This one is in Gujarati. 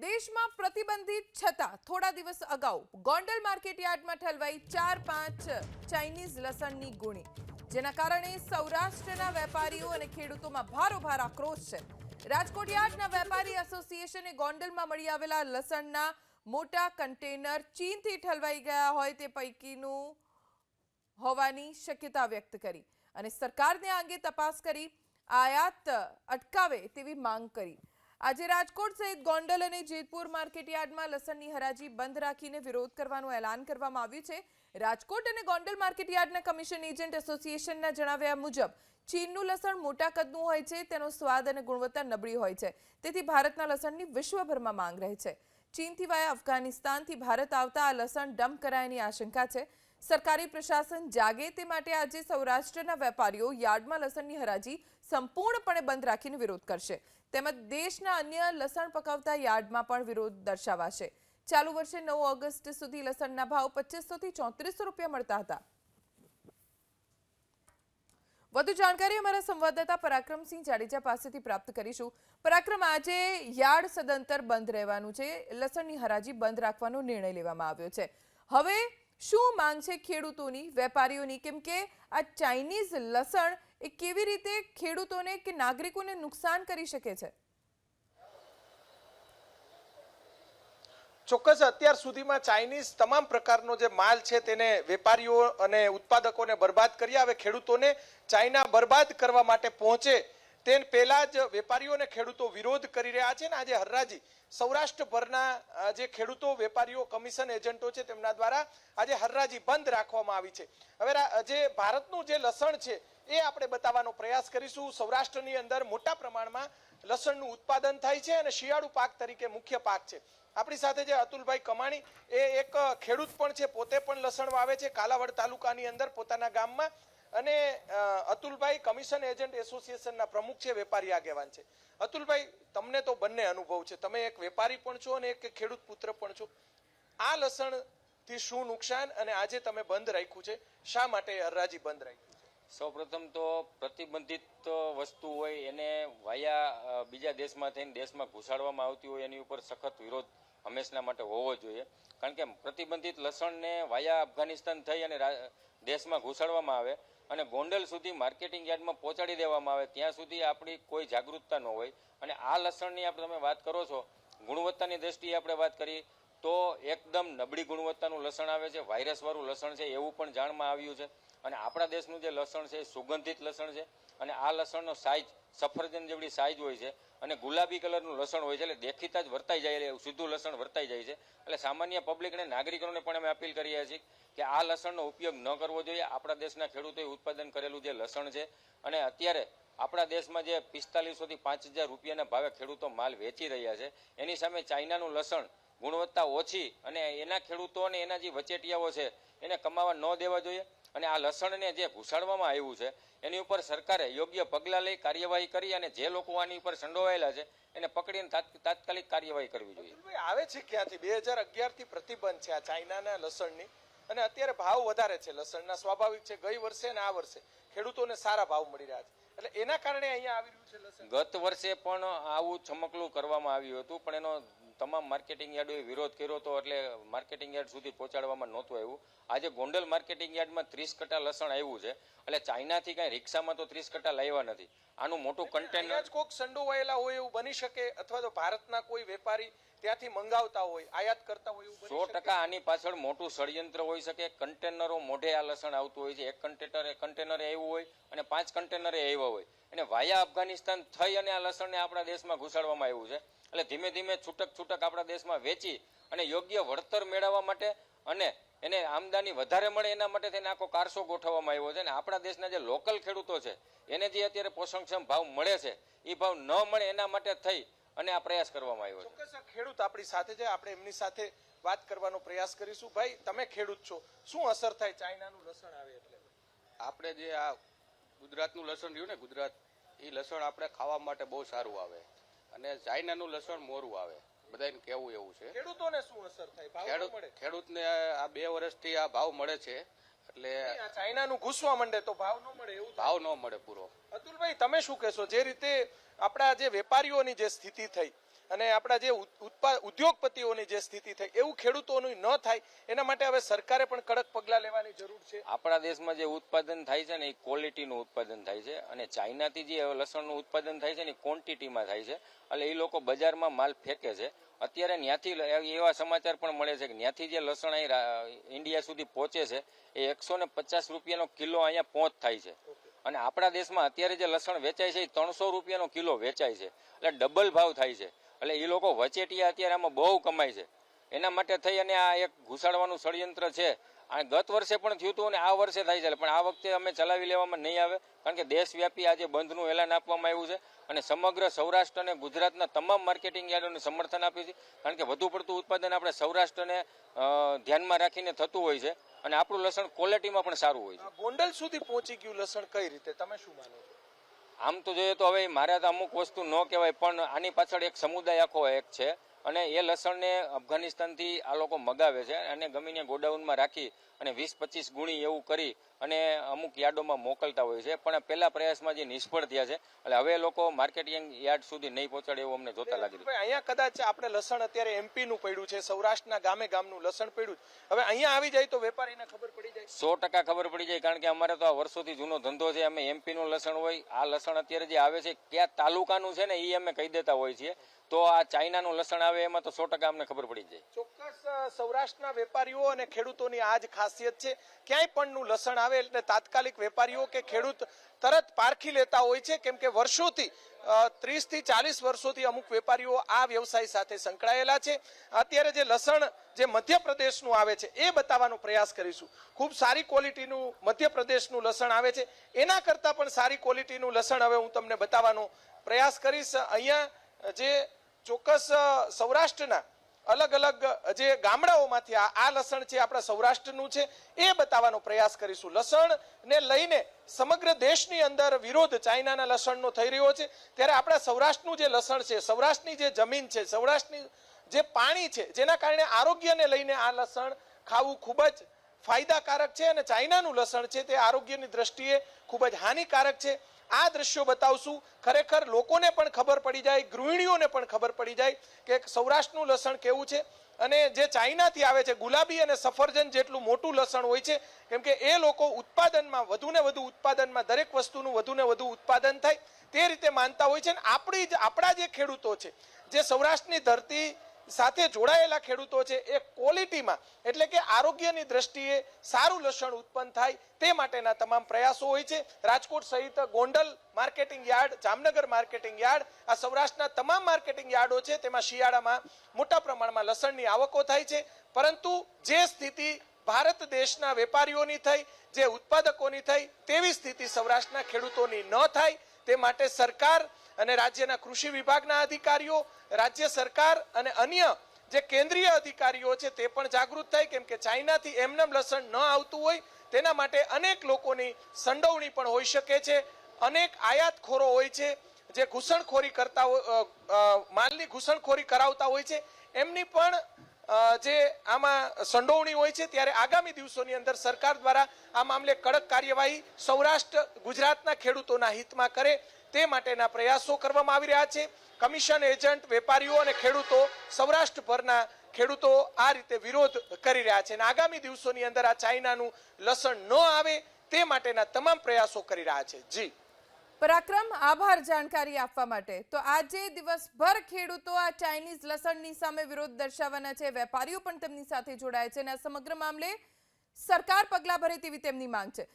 દેશમાં પ્રતિબંધિત છતાં થોડા દિવસ અગાઉ ગોંડલ માર્કેટ યાર્ડમાં ઠલવાઈ 4-5 ચાઇનીઝ લસણની ગુણી, જેના કારણે સૌરાષ્ટ્રના વેપારીઓ અને ખેડૂતોમાં ભારોભાર આક્રોશ છે. રાજકોટ યાર્ડના વેપારી એસોસિએશને ગોંડલમાં મળી આવેલા લસણના મોટા કન્ટેનર ચીનથી ઠલવાઈ ગયા હોય તે પૈકીનું હોવાની શક્યતા વ્યક્ત કરી અને સરકારને આ અંગે તપાસ કરી આયાત અટકાવે તેવી માંગ કરી. આજે રાજકોટ સહિત ગોંડલ અને જેતપુર માર્કેટ યાર્ડમાં લસણની હરાજી બંધ રાખીને વિરોધ કરવાનું એલાન કરવામાં આવ્યું છે. રાજકોટ અને ગોંડલ માર્કેટ યાર્ડના કમિશન એજન્ટ એસોસિએશનના જણાવ્યા મુજબ ચીનનું લસણ મોટા કદનું હોય છે, તેનો સ્વાદ અને ગુણવત્તા નબળી હોય છે, તેથી ભારતના લસણની વિશ્વભરમાં માંગ રહે છે. ચીનથી વાયા અફઘાનિસ્તાનથી ભારત આવતા આ લસણ ડમ્પ કરાયાની આશંકા છે. સરકારી પ્રશાસન જાગે તે માટે આજે સૌરાષ્ટ્રના વેપારીઓ યાર્ડમાં લસણની હરાજી સંપૂર્ણપણે બંધ રાખીને વિરોધ કરશે, તેમજ દેશના અન્ય લસણ પકવતા યાર્ડમાં પણ વિરોધ દર્શાવાશે. ચાલુ વર્ષે 9 ઓગસ્ટ સુધી લસણના ભાવ 2500 થી 3400 રૂપિયા મળતા હતા. વધુ જાણકારી અમારા સંવાદદાતા પરાક્રમસિંહ જાડેજા પાસેથી પ્રાપ્ત કરીશું. પરાક્રમ, આજે યાર્ડ સદંતર બંધ રહેવાનું છે, લસણની હરાજી બંધ રાખવાનો નિર્ણય લેવામાં આવ્યો છે. હવે શું માંગ છે ખેડૂતોની, વેપારીઓની, કેમ કે આ ચાઇનીઝ લસણ એ કેવી રીતે ખેડૂતોને કે નાગરિકોને નુકસાન કરી શકે છે? ચોક્કસ અત્યાર સુધીમાં ચાઇનીઝ તમામ પ્રકારનો જે માલ છે તેને વેપારીઓ અને ઉત્પાદકોને બરબાદ કર્યા. હવે ખેડૂતોને ચાઇના બરબાદ કરવા માટે પહોંચે તે પહેલા જ વેપારીઓ અને ખેડૂતો વિરોધ કરી રહ્યા છે. ને આજે હરરાજી સૌરાષ્ટ્રભરના જે ખેડૂતો, વેપારીઓ, કમિશન એજન્ટો છે તેમના દ્વારા આજે હરરાજી બંધ રાખવામાં આવી છે. હવે જે ભારતનું જે લસણ છે એ આપણે બતાવવાનો પ્રયાસ કરીશું. સૌરાષ્ટ્રની અંદર મોટા પ્રમાણમાં લસણનું ઉત્પાદન થાય છે અને શિયાળુ પાક તરીકે મુખ્ય પાક છે. આપણી સાથે જે અતુલભાઈ કમાણી એ એક ખેડૂત પણ છે, પોતે પણ લસણ વાવે છે કાલાવડ તાલુકાની અંદર પોતાના ગામમાં, અને અતુલભાઈ કમિશન એજન્ટ એસોસિએશનના પ્રમુખ છે, વેપારી આગેવાન છે. અતુલભાઈ, તમને તો બંને અનુભવ છે, તમે એક વેપારી પણ છો અને એક ખેડૂત પુત્ર પણ છો. આ લસણથી શું નુકસાન અને આજે તમે બંધ રાખ્યું છે, શા માટે હરાજી બંધ રાખ્યું છે? સૌપ્રથમ તો પ્રતિબંધિત વસ્તુ હોય એને વાયા બીજા દેશમાં થઈને દેશમાં ઘુસાડવામાં આવતી હોય એની ઉપર સખત વિરોધ હંમેશના માટે હોવો જોઈએ. કારણ કે પ્રતિબંધિત લસણને વાયા અફઘાનિસ્તાન થઈ અને દેશમાં ઘુસાડવામાં આવે અને ગોંડલ સુધી માર્કેટિંગ યાર્ડમાં પહોંચાડી દેવામાં આવે ત્યાં સુધી આપણી કોઈ જાગૃતતા ન હોય. અને આ લસણની આપણે તમે વાત કરો છો, ગુણવત્તાની દ્રષ્ટિએ આપણે વાત કરી તો એકદમ નબળી ગુણવત્તાનું લસણ આવે છે, વાયરસવાળું લસણ છે એવું પણ જાણમાં આવ્યું છે. અને આપણા દેશનું જે લસણ છે એ સુગંધિત લસણ છે અને આ લસણનો સાઇઝ સફરજન જેવડી સાઇઝ હોય છે અને ગુલાબી કલરનું લસણ હોય છે, એટલે દેખીતા જ વર્તાઈ જાય, સીધું લસણ વર્તાઈ જાય છે. એટલે સામાન્ય પબ્લિક અને નાગરિકોને પણ અમે અપીલ કરીએ છીએ કે આ લસણનો ઉપયોગ ન કરવો જોઈએ. આપણા દેશના ખેડૂતોએ ઉત્પાદન કરેલું જે લસણ છે અને અત્યારે આપણા દેશમાં જે 4500 થી 5000 રૂપિયાના ભાવે ખેડૂતો માલ વેચી રહ્યા છે, એની સામે ચાઇનાનું લસણ ગુણવત્તા ઓછી અને એના ખેડૂતો અને એના જે વચેટિયાઓ છે એને કમાવા ન દેવા જોઈએ. અને આ લસણને જે ઘુસાડવામાં આવ્યું છે એની ઉપર સરકારે યોગ્ય પગલાં લઈ કાર્યવાહી કરી અને જે લોકો આની ઉપર સંડોવાયેલા છે એને પકડીને તાત્કાલિક કાર્યવાહી કરવી જોઈએ. આવે છે ક્યાંથી? 2011 થી પ્રતિબંધ છે આ ચાઇનાના લસણની અને અત્યારે ભાવ વધારે છે લસણના, સ્વાભાવિક છે. ગઈ વર્ષે અને આ વર્ષે ખેડૂતોને સારા ભાવ મળી રહ્યા છે, એટલે એના કારણે અહીંયા આવી રહ્યું છે લસણ. ગત વર્ષે પણ આવું ચમકલું કરવામાં આવ્યું હતું પણ એનો તમામ માર્કેટિંગ યાર્ડોએ વિરોધ કર્યો હતો, એટલે માર્કેટિંગ યાર્ડ સુધી પહોંચાડવામાં નહોતું આવ્યું. આજે ગોંડલ માર્કેટિંગ યાર્ડમાં 30 કટ્ટા લસણ આવ્યું છે, એટલે ચાઇનાથી કાંઈ રિક્ષામાં તો 30 કટ્ટા લાવ્યા નથી. આનું મોટું કન્ટેનર કોઈક સંડોવાયેલા હોય એવું બની શકે, અથવા તો ભારતના કોઈ વેપારી ત્યાંથી મંગાવતા હોય, આયાત કરતા હોય એવું બની શકે. 100% આની પાછળ મોટું ષડયંત્ર હોઈ શકે. કન્ટેનરો મોઢે આ લસણ આવતું હોય છે, એક કન્ટેનરે આવ્યું હોય અને 5 કન્ટેનરે આવ્યા હોય અને વાયા અફઘાનિસ્તાન થઈ અને આ લસણને આપણા દેશમાં ઘુસાડવામાં આવ્યું છે. એટલે ધીમે ધીમે છૂટક આપણા દેશમાં વેચી અને યોગ્ય વળતર મેળવવા માટે અને એને આમદાની વધારે મળે એના માટે થઈને આખો કારસો ગોઠવવામાં આવ્યો છે. અને આપણા દેશના જે લોકલ ખેડૂતો છે એને જે અત્યારે પોષણક્ષમ ભાવ મળે છે એ ભાવ ન મળે એના માટે થઈ અને આ પ્રયાસ કરવામાં આવ્યો છે. ચોક્કસ ખેડૂત આપણી સાથે છે, આપણે એમની સાથે વાત કરવાનો પ્રયાસ કરીશું. ભાઈ, તમે ખેડૂત છો, શું અસર થાય ચાઇનાનું લસણ આવે એટલે? આપણે જે આ ગુજરાતનું લસણ રહ્યું ને, ગુજરાત, એ લસણ આપણે ખાવા માટે બહુ સારું આવે અને ચાઇનાનું લસણ મોરું આવે, બધાને કેવું એવું છે. ખેડૂતોને શું અસર થાય? ભાવ મળે? ખેડૂતને આ 2 વર્ષથી આ ભાવ મળે છે, એટલે ચાઇનાનું ઘૂસવા માંડે તો ભાવ ન મળે એવું? ભાવ ન મળે પૂરો. અતુલભાઈ, તમે શું કહેશો? જે રીતે આપણા જે વેપારીઓની જે સ્થિતિ થઈ અને આપણા જે ઉદ્યોગપતિઓની જે સ્થિતિ થઈ એવું ખેડૂતોનું ન થાય એના માટે હવે સરકારે પણ કડક પગલાં લેવાની જરૂર છે. આપણા દેશમાં જે ઉત્પાદન થાય છે ને એ ક્વોલિટીનું ઉત્પાદન થાય છે અને ચાઇનાથી જે લસણનું ઉત્પાદન થાય છે ને એ ક્વોન્ટિટીમાં થાય છે. એટલે એ લોકો બજારમાં માલ ફેંકે છે. અત્યારે ત્યાંથી એવા સમાચાર પણ મળે છે કે ત્યાંથી જે લસણ અહીં ઇન્ડિયા સુધી પહોંચે છે એ 150 રૂપિયાનો કિલો અહીંયા પહોંચ થાય છે. અને આપણા દેશમાં અત્યારે જે લસણ વેચાય છે એ 300 રૂપિયાનો કિલો વેચાય છે. એટલે ડબલ ભાવ થાય છે. એટલે એ લોકો વચેટિયા અત્યારે આમાં બહુ કમાય છે. એના માટે થઈ અને આ એક ઘુસાડવાનું ષડયંત્ર છે. આ ગત વર્ષે પણ થયું હતું અને આ વર્ષે થાય છે. પણ આ વખતે અમે ચલાવી લેવામાં નહીં આવે, કારણ કે દેશવ્યાપી આજે બંધનું એલાન આપવામાં આવ્યું છે અને સમગ્ર સૌરાષ્ટ્ર અને ગુજરાતના તમામ માર્કેટિંગ યાર્ડોને સમર્થન આપ્યું છે. કારણ કે વધુ પડતું ઉત્પાદન આપણે સૌરાષ્ટ્રને ધ્યાનમાં રાખીને થતું હોય છે અને આપણું લસણ ક્વોલિટીમાં પણ સારું હોય છે. ગોંડલ સુધી પહોંચી ગયું લસણ કઈ રીતે, તમે શું માનો છો? આમ તો જોઈએ તો હવે મારે તો અમુક વસ્તુ ન કહેવાય, પણ આની પાછળ એક સમુદાય આખો એક છે અને એ લસણને અફઘાનિસ્તાનથી આ લોકો મગાવે છે અને ગમીને ગોડાઉનમાં રાખી અને 20-25 ગુણી એવું કરી અને અમુક યાર્ડોમાં મોકલતા હોય છે. પણ પહેલા પ્રયાસમાં જે નિષ્ફળ થયા છે એટલે હવે એ લોકો માર્કેટિંગ યાર્ડ સુધી નહીં પહોંચાડે એવું અમને જોતા લાગી રહ્યું. અહીંયા કદાચ આપણે લસણ અત્યારે એમપી નું પડ્યું છે, સૌરાષ્ટ્રના ગામે ગામનું લસણ પડ્યું છે. હવે અહીંયા આવી જાય તો વેપારીને ખબર પડી જાય? 100% ખબર પડી જાય, કારણ કે અમારે તો આ વર્ષોથી જૂનો ધંધો છે. અમે એમપી નું લસણ હોય, આ લસણ અત્યારે જે આવે છે કયા તાલુકાનું છે ને એ અમે કહી દેતા હોય છીએ. તો આ ચાઇનાનું લસણ આવે એમાં તો 100% અમને ખબર પડી જાય. ચોક્કસ સૌરાષ્ટ્રના વેપારીઓ અને ખેડૂતોની આ જ ખાસિયત છે. ક્યાંય પણ નું લસણ આવે એટલે તાત્કાલિક વેપારીઓ કે ખેડૂત તરત પારખી લેતા હોય છે, કેમ કે વર્ષોથી 30 થી 40 વર્ષોથી અમુક વેપારીઓ આ વ્યવસાય સાથે સંકળાયેલા છે. અત્યારે જે લસણ જે મધ્યપ્રદેશનું આવે છે એ બતાવવાનો પ્રયાસ કરીશું. ખૂબ સારી ક્વોલિટીનું મધ્યપ્રદેશનું લસણ આવે છે, એના કરતાં પણ સારી ક્વોલિટીનું લસણ હવે હું તમને બતાવવાનો પ્રયાસ કરીશ. અહીંયા જે ચોક્કસ સૌરાષ્ટ્રના અલગ અલગ જે ગામડાઓમાંથી આ લસણ છે આપણા સૌરાષ્ટ્રનું છે એ બતાવવાનો પ્રયાસ કરીશું. લસણને લઈને સમગ્ર દેશની અંદર વિરોધ ચાઇનાના લસણનો થઈ રહ્યો છે, ત્યારે આપણા સૌરાષ્ટ્રનું જે લસણ છે, સૌરાષ્ટ્રની જે જમીન છે, સૌરાષ્ટ્રની જે પાણી છે, જેના કારણે આરોગ્યને લઈને આ લસણ ખાવું ખૂબ જ ફાયદાકારક છે અને ચાઇનાનું લસણ છે તે આરોગ્યની દ્રષ્ટિએ ખૂબ જ હાનિકારક છે. આ દ્રશ્યો બતાવશું, ખરેખર લોકોને પણ ખબર પડી જાય, ગૃહિણીઓને પણ ખબર પડી જાય કે સૌરાષ્ટ્રનું લસણ કેવું છે. અને જે ચાઇનાથી આવે છે ગુલાબી અને સફરજન જેટલું મોટું લસણ હોય છે, કેમ કે એ લોકો ઉત્પાદનમાં વધુને વધુ ઉત્પાદનમાં દરેક વસ્તુનું વધુને વધુ ઉત્પાદન થાય તે રીતે માનતા હોય છે. અને આપણા જે ખેડૂતો છે, જે સૌરાષ્ટ્રની ધરતી સાથે જોડાયેલા ખેડૂતો છે, એ ક્વોલિટીમાં એટલે કે આરોગ્યની દ્રષ્ટિએ સારું લસણ ઉત્પન્ન થાય તે માટેના તમામ પ્રયાસો હોય છે. રાજકોટ સહિત Gondal marketing yard, Jamnagar marketing yard, આ સૌરાષ્ટ્રના તમામ માર્કેટિંગ યાર્ડો છે તેમાં શિયાળામાં મોટા પ્રમાણમાં લસણની આવકો થાય છે. પરંતુ જે સ્થિતિ ભારત દેશના વેપારીઓની થઈ, જે ઉત્પાદકોની થઈ, તેવી સ્થિતિ સૌરાષ્ટ્રના ખેડૂતોની ન થાય તે માટે સરકાર અને રાજ્યના કૃષિ વિભાગના અધિકારીઓ, રાજ્ય સરકાર અને અન્ય જે કેન્દ્રીય અધિકારીઓ છે તે પણ જાગૃત થાય, કેમ કે ચાઇનાથી એમનેમ લસણ ન આવતું હોય તેના માટે અનેક લોકોની સંડોવણી પણ હોઈ શકે છે. અનેક આયાતખોરો હોય છે જે ઘૂસણખોરી કરતા માલની ઘૂસણખોરી કરાવતા હોય છે, એમની પણ જે આમાં સંડોવણી હોય છે. ત્યારે આગામી દિવસોની અંદર સરકાર દ્વારા આ મામલે કડક કાર્યવાહી સૌરાષ્ટ્ર ગુજરાતના ખેડૂતોના હિતમાં કરે તે માટેના પ્રયાસો કરવામાં આવી રહ્યા છે. કમિશન એજન્ટ, વેપારીઓ અને ખેડૂતો, સૌરાષ્ટ્રભરના ખેડૂતો આ રીતે વિરોધ કરી રહ્યા છે અને આગામી દિવસોની અંદર આ ચાઇનાનું લસણ ન આવે તે માટેના તમામ પ્રયાસો કરી રહ્યા છે. જી પરાક્રમ, આભાર જાણકારી આપવા માટે. તો આજે દિવસભર ખેડૂતો આ ચાઇનીઝ લસણની સામે વિરોધ દર્શાવવાના છે. વેપારીઓ પણ તેમની સાથે જોડાય છે અને આ સમગ્ર મામલે સરકાર પગલાં ભરે તેવી તેમની માંગ છે.